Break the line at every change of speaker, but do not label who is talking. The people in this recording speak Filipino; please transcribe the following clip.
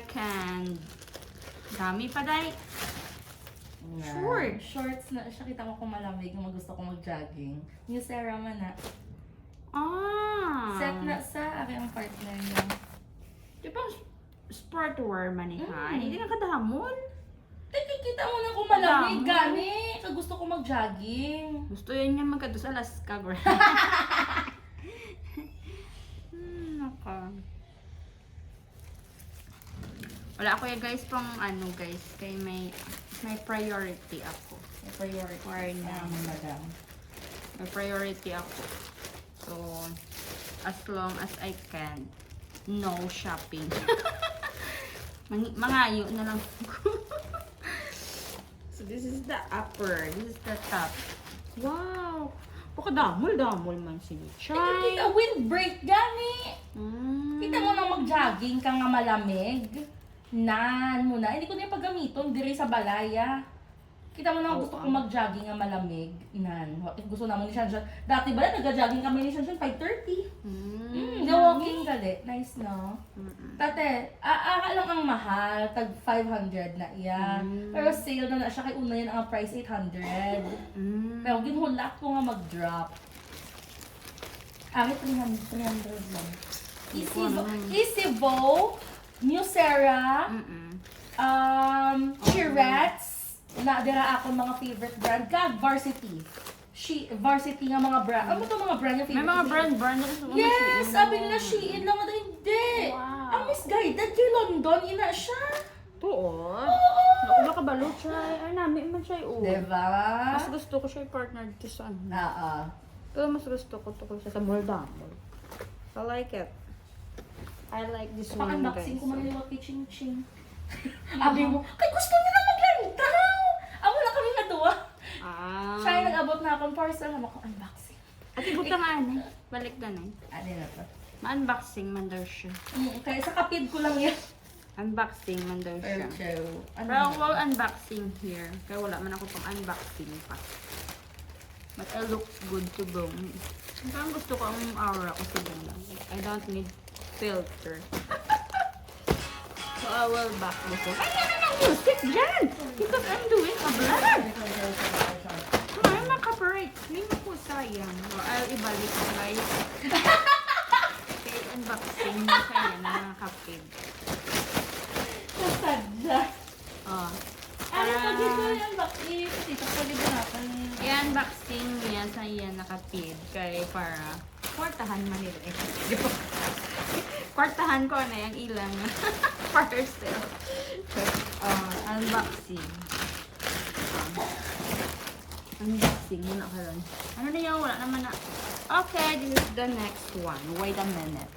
second. Dami pa, day.
Shorts na siya. Kita mo kung malamig kung gusto ko mag-jogging. New Sarah man na.
Ah.
Set na sa aking ang partner niya.
Di ba sportwear man eh, ha? Hindi na kadamon.
Kita mo na kung malamig,
Dami.
gani. Kung gusto ko mag-jogging.
Gusto yun nga magkado sa Alaska, girl. Naka. Wala ako ya guys pang ano guys, kay may priority ako.
May priority.
Or na.
Madam.
May priority ako. So, as long as I can, no shopping. Mangayo na lang ako. So, this is the upper. This is the top. Wow! Pakadamol-damol man si Chay.
Kita windbreak, gani. Kita mo na mag-jogging ka nga malamig. Nan mo na. Hindi ko na yung paggamiton. Diri sa balaya. Kita mo na gusto ko mag-jogging nga malamig. Inan. Gusto naman ni Shanshan. Dati ba na nag-jogging kami ni Shanshan? 5:30. Walking ka di. Nice, no? Tate, lang ang mahal. Tag 500 na iya. Pero sale na siya. Kay una yun ang price 800. Pero ginhulak ko nga mag-drop. Ang 300 lang. Easyvo, New Sarah, Chirettes, na dira ako mga favorite brand, kag Varsity. Varsity nga mga brand. Ano to mga brand yung favorite?
May mga brand.
Yes! Sabi nila Shein lang. Hindi!
Wow.
Ang misguided kay London, ina siya.
Tuon?
Oo!
Naku, baka balo, Chay. Ay, namin man siya yun.
Diba?
Mas gusto ko siya i-partner dito sa ano.
Oo.
Pero mas gusto ko tukol siya sa Moldamol. I like it. I like this one, guys.
Pang-unboxing ko man yung ching-ching. Abi mo, kay gusto niya na maglantaw! Amo na kami natuwa. Siya yung nag-abot na akong parcel. Naman ko, unboxing.
At ibuta nga, eh. Balik na, eh.
Ano na to?
Ma-unboxing man daw siya.
Kaya sa kapid ko lang yan.
Unboxing man daw siya.
Ano
Pero wala unboxing here. Kaya wala man ako pang unboxing pa. But it looks good to go. Parang gusto ko ang aura ko sa lang. I don't need filter. So I will back this up. Ay, yan ang music dyan! Because I'm doing a vlog. Ay, makaparate. Hindi mo po sayang. Or I'll ibalik ko guys. Okay, unboxing mo kaya na mga kapid.
Kasadya.
Oh.
Ano pa dito yung unboxing? Dito pa dito natin.
I-unboxing niya sa iyan nakapid kay para kwartahan manila eh. Kwartahan ko na yung ilang parcel. Unboxing. Unboxing muna ka lang. Ano na yun? Wala naman na. Okay, this is the next one. Wait a minute.